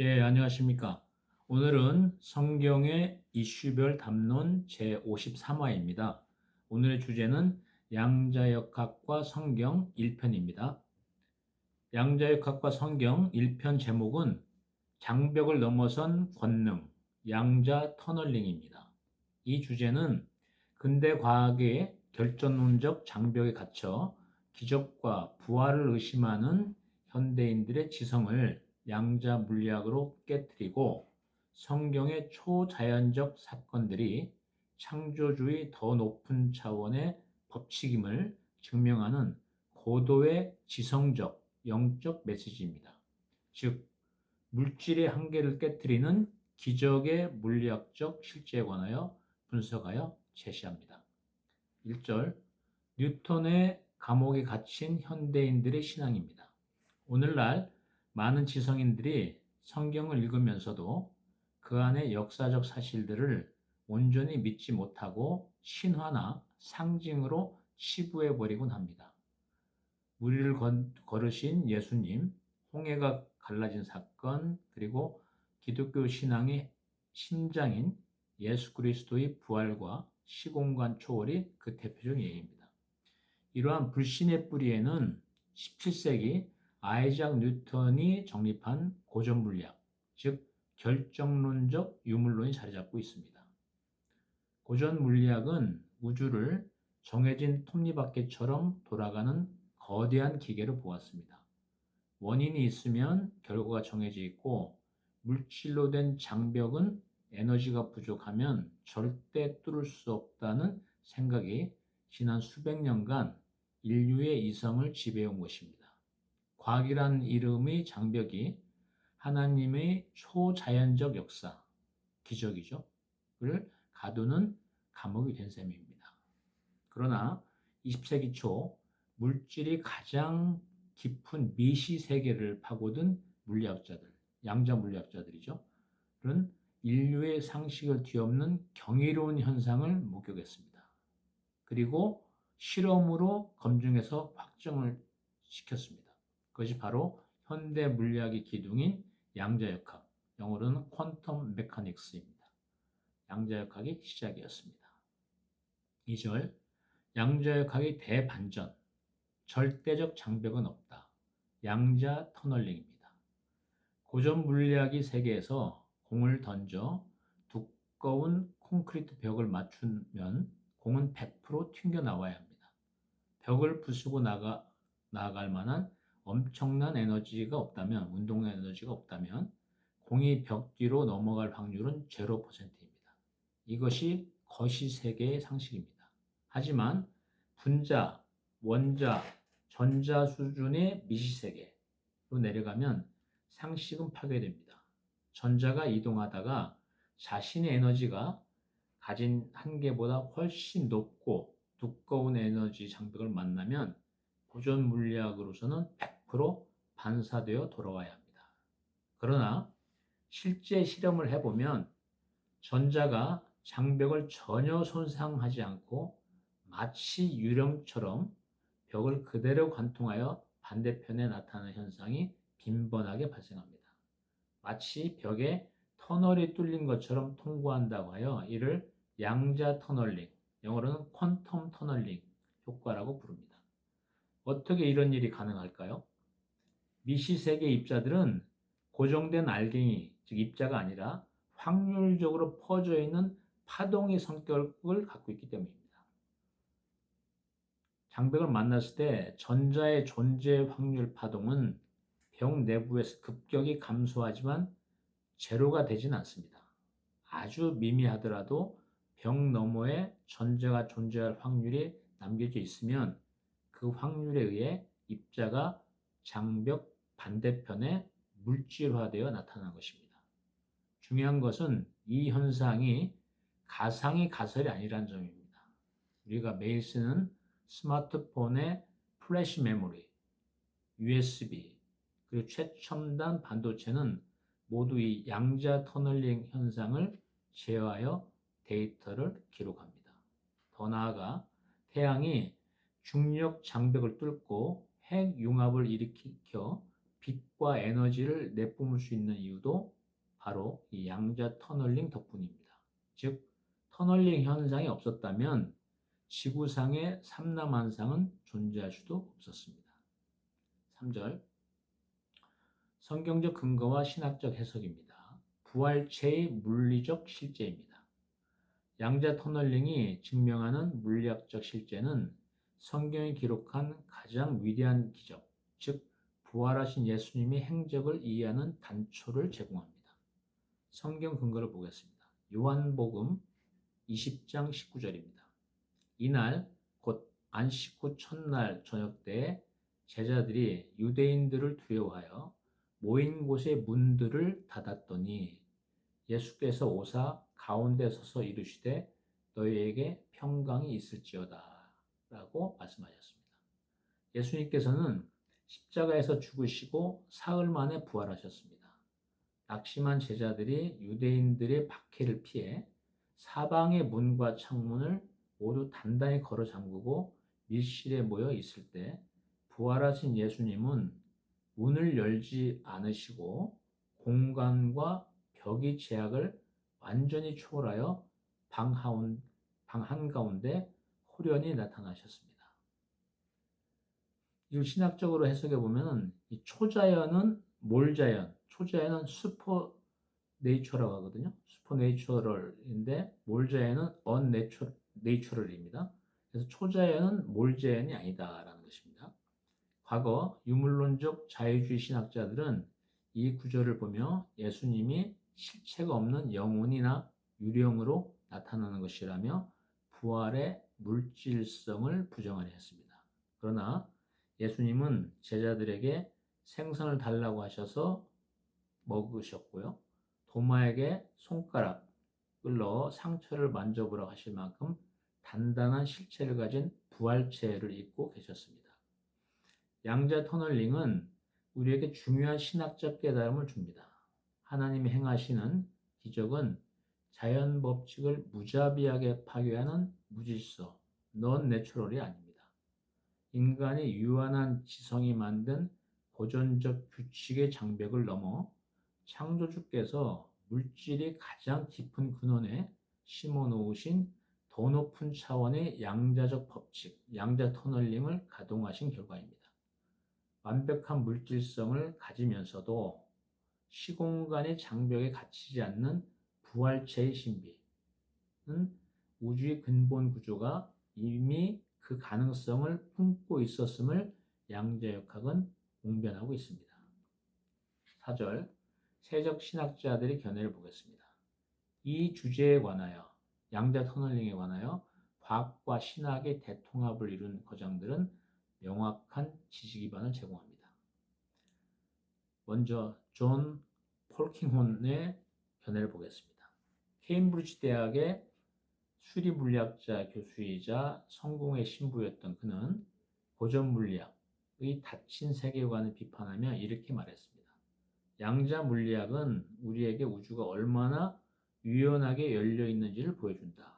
예, 안녕하십니까. 오늘은 성경의 이슈별 담론 제53화입니다. 오늘의 주제는 양자역학과 성경 1편입니다. 양자역학과 성경 1편 제목은 장벽을 넘어선 권능, 양자 터널링입니다. 이 주제는 근대 과학의 결정론적 장벽에 갇혀 기적과 부활을 의심하는 현대인들의 지성을 양자 물리학으로 깨뜨리고 성경의 초자연적 사건들이 창조주의 더 높은 차원의 법칙임을 증명하는 고도의 지성적, 영적 메시지입니다. 즉, 물질의 한계를 깨뜨리는 기적의 물리학적 실제에 관하여 분석하여 제시합니다. 1절, 뉴턴의 감옥에 갇힌 현대인들의 신앙입니다. 오늘날 많은 지성인들이 성경을 읽으면서도 그 안의 역사적 사실들을 온전히 믿지 못하고 신화나 상징으로 치부해버리곤 합니다. 우리를 걸으신 예수님, 홍해가 갈라진 사건, 그리고 기독교 신앙의 심장인 예수 그리스도의 부활과 시공간 초월이 그 대표적인 예입니다. 이러한 불신의 뿌리에는 17세기 아이작 뉴턴이 정립한 고전 물리학, 즉 결정론적 유물론이 자리 잡고 있습니다. 고전 물리학은 우주를 정해진 톱니바퀴처럼 돌아가는 거대한 기계로 보았습니다. 원인이 있으면 결과가 정해져 있고 물질로 된 장벽은 에너지가 부족하면 절대 뚫을 수 없다는 생각이 지난 수백 년간 인류의 이성을 지배해온 것입니다. 과학이란 이름의 장벽이 하나님의 초자연적 역사, 기적이죠. 를 가두는 감옥이 된 셈입니다. 그러나 20세기 초 물질이 가장 깊은 미시 세계를 파고든 물리학자들, 양자 물리학자들이죠. 는 인류의 상식을 뒤엎는 경이로운 현상을 목격했습니다. 그리고 실험으로 검증해서 확정을 시켰습니다. 그것이 바로 현대 물리학의 기둥인 양자역학, 영어로는 퀀텀 메카닉스입니다. 양자역학의 시작이었습니다. 2절, 양자역학의 대반전, 절대적 장벽은 없다. 양자 터널링입니다. 고전 물리학의 세계에서 공을 던져 두꺼운 콘크리트 벽을 맞추면 공은 100% 튕겨나와야 합니다. 벽을 부수고 나갈 만한 엄청난 에너지가 없다면, 운동 에너지가 없다면 공이 벽 뒤로 넘어갈 확률은 0%입니다. 이것이 거시 세계의 상식입니다. 하지만 분자, 원자, 전자 수준의 미시세계로 내려가면 상식은 파괴됩니다. 전자가 이동하다가 자신의 에너지가 가진 한계보다 훨씬 높고 두꺼운 에너지 장벽을 만나면 고전 물리학으로서는 100% 반사되어 돌아와야 합니다. 그러나 실제 실험을 해보면 전자가 장벽을 전혀 손상하지 않고 마치 유령처럼 벽을 그대로 관통하여 반대편에 나타나는 현상이 빈번하게 발생합니다. 마치 벽에 터널이 뚫린 것처럼 통과한다고 하여 이를 양자 터널링, 영어로는 퀀텀 터널링 효과라고 부릅니다. 어떻게 이런 일이 가능할까요? 미시세계 입자들은 고정된 알갱이, 즉 입자가 아니라 확률적으로 퍼져 있는 파동의 성격을 갖고 있기 때문입니다. 장벽을 만났을 때 전자의 존재 확률 파동은 벽 내부에서 급격히 감소하지만 제로가 되진 않습니다. 아주 미미하더라도 벽 너머에 전자가 존재할 확률이 남겨져 있으면 그 확률에 의해 입자가 장벽 반대편에 물질화되어 나타나는 것입니다. 중요한 것은 이 현상이 가상의 가설이 아니라는 점입니다. 우리가 매일 쓰는 스마트폰의 플래시 메모리, USB, 그리고 최첨단 반도체는 모두 이 양자 터널링 현상을 제어하여 데이터를 기록합니다. 더 나아가 태양이 중력 장벽을 뚫고 핵융합을 일으켜 빛과 에너지를 내뿜을 수 있는 이유도 바로 이 양자 터널링 덕분입니다. 즉, 터널링 현상이 없었다면 지구상의 삼라만상은 존재할 수도 없었습니다. 3절 성경적 근거와 신학적 해석입니다. 부활체의 물리적 실제입니다. 양자 터널링이 증명하는 물리학적 실제는 성경이 기록한 가장 위대한 기적, 즉 부활하신 예수님의 행적을 이해하는 단초를 제공합니다. 성경 근거를 보겠습니다. 요한복음 20장 19절입니다. 이날 곧 안식 후 첫날 저녁 때에 제자들이 유대인들을 두려워하여 모인 곳의 문들을 닫았더니 예수께서 오사 가운데 서서 이르시되 너희에게 평강이 있을지어다 라고 말씀하셨습니다. 예수님께서는 십자가에서 죽으시고 사흘 만에 부활하셨습니다. 낙심한 제자들이 유대인들의 박해를 피해 사방의 문과 창문을 모두 단단히 걸어 잠그고 밀실에 모여 있을 때 부활하신 예수님은 문을 열지 않으시고 공간과 벽의 제약을 완전히 초월하여 방 한가운데 호련히 나타나셨습니다. 이걸 신학적으로 해석해 보면 이 초자연은 몰자연, 초자연은 슈퍼 네이처라고 하거든요. 슈퍼 네이처럴인데 몰자연은 언네이처럴입니다. 그래서 초자연은 몰자연이 아니다라는 것입니다. 과거 유물론적 자유주의 신학자들은 이 구절을 보며 예수님이 실체가 없는 영혼이나 유령으로 나타나는 것이라며 부활의 물질성을 부정하려 했습니다. 그러나 예수님은 제자들에게 생선을 달라고 하셔서 먹으셨고요. 도마에게 손가락을 넣어 상처를 만져보라고 하실 만큼 단단한 실체를 가진 부활체를 입고 계셨습니다. 양자 터널링은 우리에게 중요한 신학적 깨달음을 줍니다. 하나님이 행하시는 기적은 자연 법칙을 무자비하게 파괴하는 무질서, 넌 내추럴이 아닙니다. 인간이 유한한 지성이 만든 고전적 규칙의 장벽을 넘어 창조주께서 물질이 가장 깊은 근원에 심어 놓으신 더 높은 차원의 양자적 법칙, 양자 터널링을 가동하신 결과입니다. 완벽한 물질성을 가지면서도 시공간의 장벽에 갇히지 않는 부활체의 신비는 우주의 근본 구조가 이미 그 가능성을 품고 있었음을 양자역학은 웅변하고 있습니다. 4절 세적 신학자들의 견해를 보겠습니다. 이 주제에 관하여 양자 터널링에 관하여 과학과 신학의 대통합을 이룬 거장들은 명확한 지식 기반을 제공합니다. 먼저 존 폴킹혼의 견해를 보겠습니다. 케임브리지 대학의 수리물리학자 교수이자 성공의 신부였던 그는 고전물리학의 닫힌 세계관을 비판하며 이렇게 말했습니다. 양자 물리학은 우리에게 우주가 얼마나 유연하게 열려 있는지를 보여준다.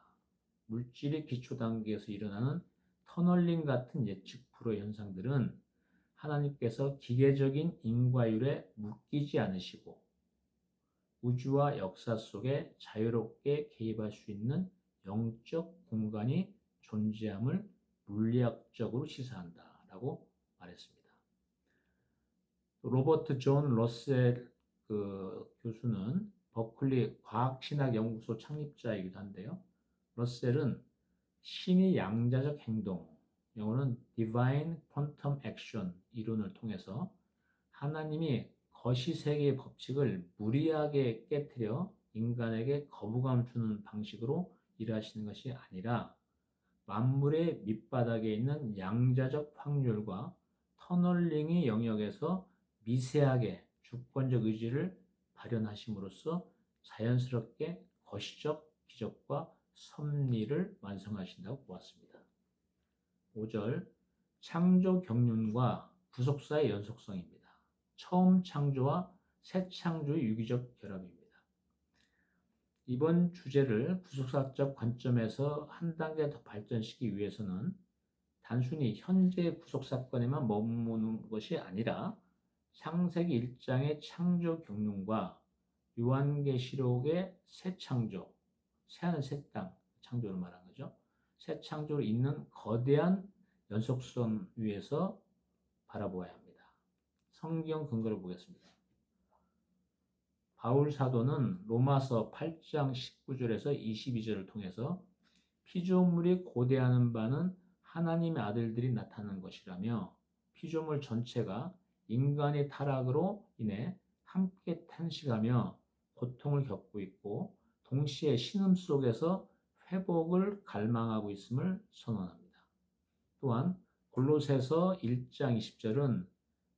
물질의 기초 단계에서 일어나는 터널링 같은 예측 불허 현상들은 하나님께서 기계적인 인과율에 묶이지 않으시고 우주와 역사 속에 자유롭게 개입할 수 있는 영적 공간이 존재함을 물리학적으로 시사한다라고 말했습니다. 로버트 존 러셀 교수는 버클리 과학신학연구소 창립자이기도 한데요. 러셀은 신의 양자적 행동, 영어는 Divine Quantum Action 이론을 통해서 하나님이 거시세계의 법칙을 무리하게 깨뜨려 인간에게 거부감 주는 방식으로 일하시는 것이 아니라 만물의 밑바닥에 있는 양자적 확률과 터널링의 영역에서 미세하게 주권적 의지를 발현하심으로써 자연스럽게 거시적 기적과 섭리를 완성하신다고 보았습니다. 5절 창조 경륜과 구속사의 연속성입니다. 처음 창조와 새 창조의 유기적 결합입니다. 이번 주제를 구속사적 관점에서 한 단계 더 발전시키기 위해서는 단순히 현재 구속사건에만 머무는 것이 아니라 창세기 1장의 창조 경륜과 요한계시록의 새 창조, 새하늘 새 땅 창조를 말한 거죠. 새 창조를 잇는 거대한 연속선 위에서 바라보아야 합니다. 성경 근거를 보겠습니다. 바울 사도는 로마서 8장 19절에서 22절을 통해서 피조물이 고대하는 바는 하나님의 아들들이 나타나는 것이라며 피조물 전체가 인간의 타락으로 인해 함께 탄식하며 고통을 겪고 있고 동시에 신음 속에서 회복을 갈망하고 있음을 선언합니다. 또한 골로새서 1장 20절은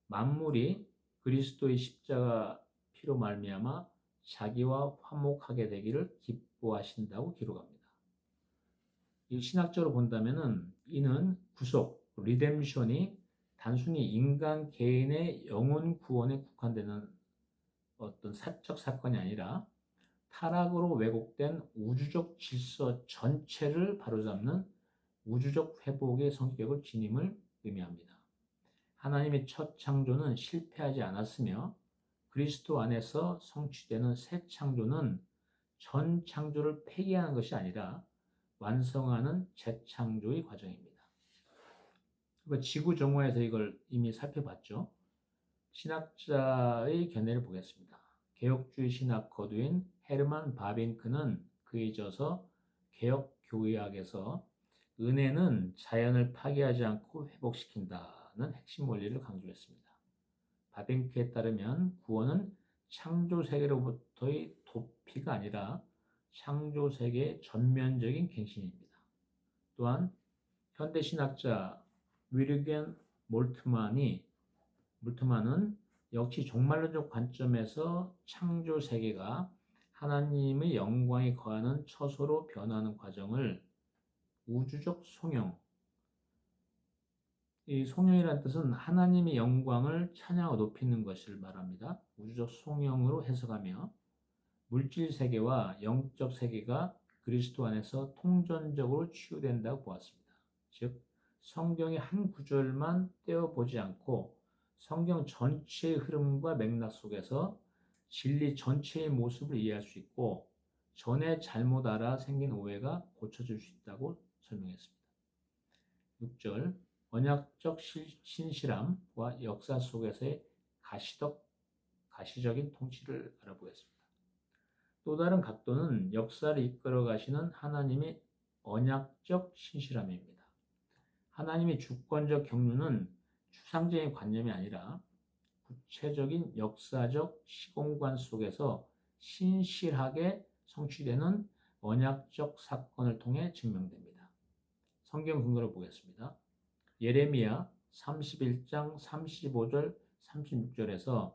만물이 그리스도의 십자가 피로 말미암아 자기와 화목하게 되기를 기뻐하신다고 기록합니다. 이 신학적으로 본다면은 이는 구속, 리뎀션이 단순히 인간 개인의 영혼 구원에 국한되는 어떤 사적 사건이 아니라 타락으로 왜곡된 우주적 질서 전체를 바로잡는 우주적 회복의 성격을 지님을 의미합니다. 하나님의 첫 창조는 실패하지 않았으며 그리스도 안에서 성취되는 새 창조는 전 창조를 폐기하는 것이 아니라 완성하는 재창조의 과정입니다. 지구 정화에서 이걸 이미 살펴봤죠. 신학자의 견해를 보겠습니다. 개혁주의 신학 거두인 헤르만 바빙크는 그에 있어서 개혁교회학에서 은혜는 자연을 파괴하지 않고 회복시킨다는 핵심 원리를 강조했습니다. 바빙크에 따르면 구원은 창조세계로부터의 도피가 아니라 창조세계의 전면적인 갱신입니다. 또한 현대신학자 위르겐 몰트만은 역시 종말론적 관점에서 창조세계가 하나님의 영광이 거하는 처소로 변하는 과정을 우주적 송영, 이 송영이라는 뜻은 하나님의 영광을 찬양하고 높이는 것을 말합니다. 우주적 송영으로 해석하며 물질 세계와 영적 세계가 그리스도 안에서 통전적으로 치유된다고 보았습니다. 즉, 성경의 한 구절만 떼어보지 않고 성경 전체의 흐름과 맥락 속에서 진리 전체의 모습을 이해할 수 있고 전에 잘못 알아 생긴 오해가 고쳐질 수 있다고 설명했습니다. 6절, 언약적 신실함과 역사 속에서의 가시적인 통치를 알아보겠습니다. 또 다른 각도는 역사를 이끌어 가시는 하나님의 언약적 신실함입니다. 하나님의 주권적 경륜은 추상적인 관념이 아니라 구체적인 역사적 시공간 속에서 신실하게 성취되는 언약적 사건을 통해 증명됩니다. 성경 근거를 보겠습니다. 예레미야 31장 35절 36절에서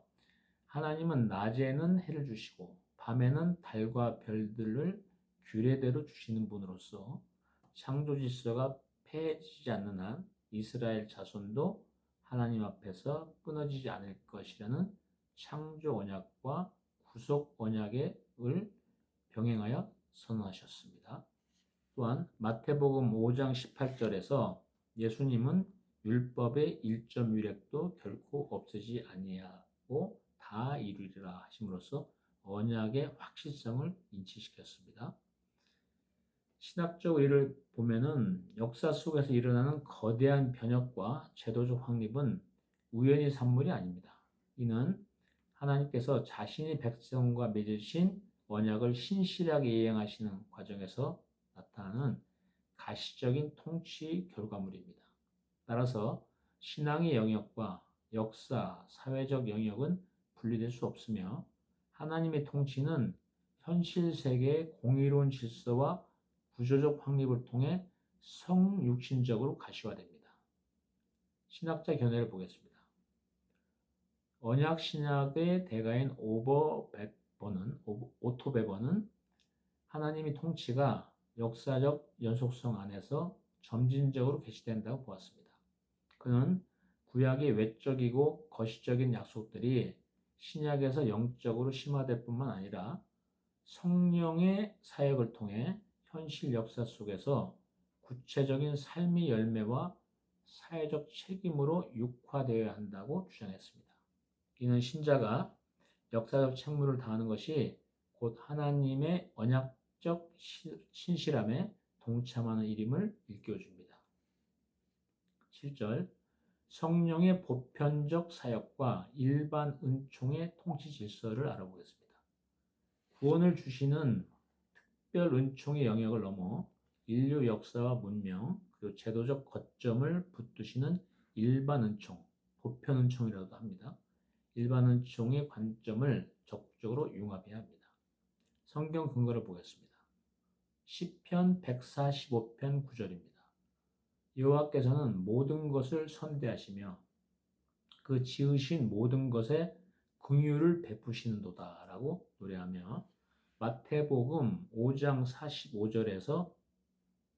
하나님은 낮에는 해를 주시고 밤에는 달과 별들을 규례대로 주시는 분으로서 창조 질서가 폐해지지 않는 한 이스라엘 자손도 하나님 앞에서 끊어지지 않을 것이라는 창조 언약과 구속 언약을 병행하여 선언하셨습니다. 또한 마태복음 5장 18절에서 예수님은 율법의 1.1획도 결코 없애지 아니하고 다 이루리라 하심으로써 언약의 확실성을 인치시켰습니다. 신학적 의를 보면은 역사 속에서 일어나는 거대한 변혁과 제도적 확립은 우연히 산물이 아닙니다. 이는 하나님께서 자신의 백성과 맺으신 언약을 신실하게 이행하시는 과정에서 나타나는 가시적인 통치 결과물입니다. 따라서 신앙의 영역과 역사, 사회적 영역은 분리될 수 없으며 하나님의 통치는 현실 세계의 공의로운 질서와 구조적 확립을 통해 성육신적으로 가시화됩니다. 신학자 견해를 보겠습니다. 언약 신학의 대가인 오토 베버는 하나님의 통치가 역사적 연속성 안에서 점진적으로 개시된다고 보았습니다. 그는 구약의 외적이고 거시적인 약속들이 신약에서 영적으로 심화될 뿐만 아니라 성령의 사역을 통해 현실 역사 속에서 구체적인 삶의 열매와 사회적 책임으로 육화되어야 한다고 주장했습니다. 이는 신자가 역사적 책무를 다하는 것이 곧 하나님의 언약적 신실함에 동참하는 일임을 일깨워줍니다. 7절 성령의 보편적 사역과 일반 은총의 통치 질서를 알아보겠습니다. 구원을 주시는 특별 은총의 영역을 넘어 인류 역사와 문명, 그리고 제도적 거점을 붙드시는 일반 은총, 보편 은총이라고도 합니다. 일반 은총의 관점을 적극적으로 융합해야 합니다. 성경 근거를 보겠습니다. 시편 145편 9절입니다. 여호와께서는 모든 것을 선대하시며 그 지으신 모든 것에 긍휼을 베푸시는도다 라고 노래하며 마태복음 5장 45절에서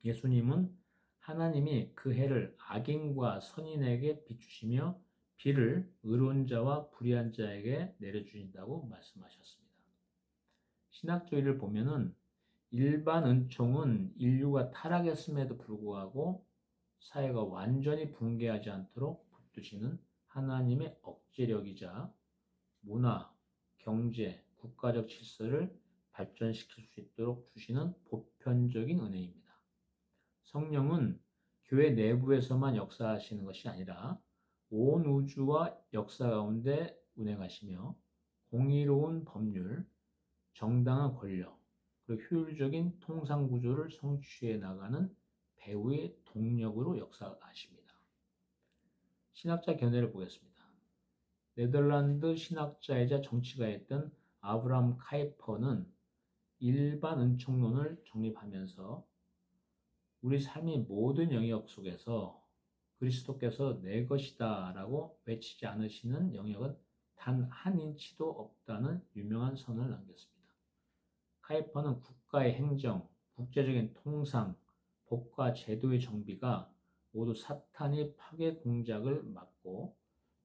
예수님은 하나님이 그 해를 악인과 선인에게 비추시며 비를 의로운 자와 불의한 자에게 내려주신다고 말씀하셨습니다. 신학조의를 보면은 일반 은총은 인류가 타락했음에도 불구하고 사회가 완전히 붕괴하지 않도록 붙드시는 하나님의 억제력이자 문화, 경제, 국가적 질서를 발전시킬 수 있도록 주시는 보편적인 은혜입니다. 성령은 교회 내부에서만 역사하시는 것이 아니라 온 우주와 역사 가운데 운행하시며 공의로운 법률, 정당한 권력, 그리고 효율적인 통상 구조를 성취해 나가는 배후의 동력으로 역사하십니다. 신학자 견해를 보겠습니다. 네덜란드 신학자이자 정치가였던 아브라함 카이퍼는 일반 은총론을 정립하면서 우리 삶의 모든 영역 속에서 그리스도께서 내 것이다 라고 외치지 않으시는 영역은 단 한 인치도 없다는 유명한 선을 남겼습니다. 카이퍼는 국가의 행정, 국제적인 통상, 법과 제도의 정비가 모두 사탄이 파괴 공작을 막고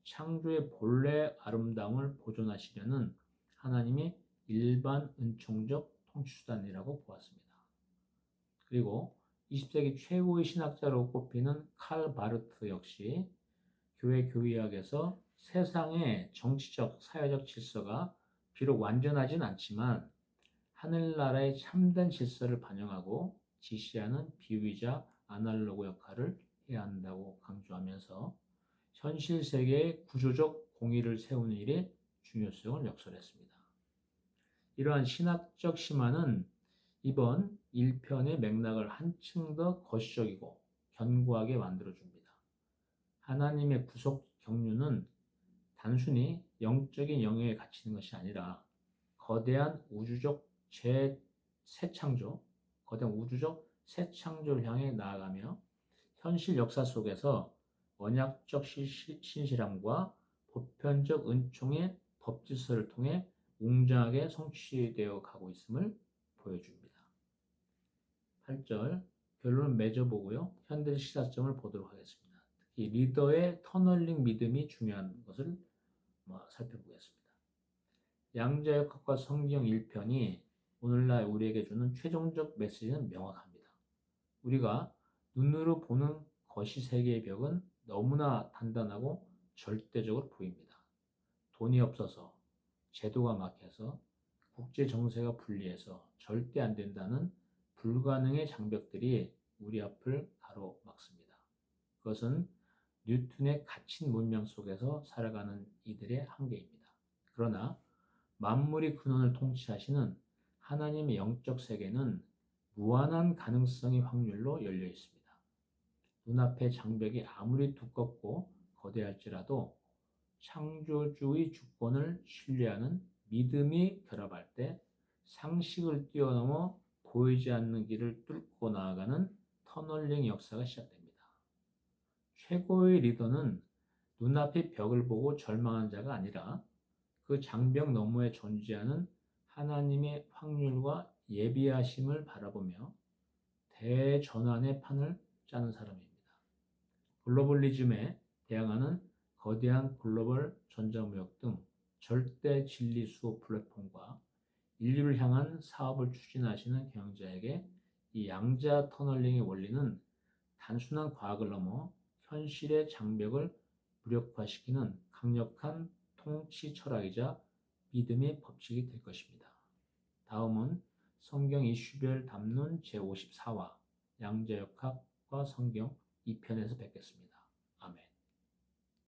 창조의 본래 아름다움을 보존하시려는 하나님의 일반 은총적 통치수단이라고 보았습니다. 그리고 20세기 최고의 신학자로 꼽히는 칼 바르트 역시 교회 교의학에서 세상의 정치적, 사회적 질서가 비록 완전하진 않지만 하늘나라의 참된 질서를 반영하고 지시하는 비유이자 아날로그 역할을 해야 한다고 강조하면서 현실 세계의 구조적 공의를 세우는 일의 중요성을 역설했습니다. 이러한 신학적 심화는 이번 1편의 맥락을 한층 더 거시적이고 견고하게 만들어줍니다. 하나님의 구속 경륜은 단순히 영적인 영역에 갇히는 것이 아니라 거대한 우주적 거대한 우주적 새 창조를 향해 나아가며 현실 역사 속에서 언약적 신실함과 보편적 은총의 법질서를 통해 웅장하게 성취되어 가고 있음을 보여줍니다. 8절 결론을 맺어보고요. 현대적 시사점을 보도록 하겠습니다. 특히 리더의 터널링 믿음이 중요한 것을 살펴보겠습니다. 양자역학과 성경 1편이 오늘날 우리에게 주는 최종적 메시지는 명확합니다. 우리가 눈으로 보는 거시 세계의 벽은 너무나 단단하고 절대적으로 보입니다. 돈이 없어서, 제도가 막혀서, 국제 정세가 불리해서 절대 안 된다는 불가능의 장벽들이 우리 앞을 가로막습니다. 그것은 뉴턴의 갇힌 문명 속에서 살아가는 이들의 한계입니다. 그러나 만물의 근원을 통치하시는 하나님의 영적 세계는 무한한 가능성의 확률로 열려 있습니다. 눈앞의 장벽이 아무리 두껍고 거대할지라도 창조주의 주권을 신뢰하는 믿음이 결합할 때 상식을 뛰어넘어 보이지 않는 길을 뚫고 나아가는 터널링 역사가 시작됩니다. 최고의 리더는 눈앞의 벽을 보고 절망한 자가 아니라 그 장벽 너머에 존재하는 하나님의 확률과 예비하심을 바라보며 대전환의 판을 짜는 사람입니다. 글로벌리즘에 대항하는 거대한 글로벌 전자무역 등 절대 진리 수호 플랫폼과 인류를 향한 사업을 추진하시는 경영자에게 이 양자 터널링의 원리는 단순한 과학을 넘어 현실의 장벽을 무력화시키는 강력한 통치 철학이자 믿음의 법칙이 될 것입니다. 다음은 성경 이슈별 담론 제54화 양자역학과 성경 2편에서 뵙겠습니다. 아멘.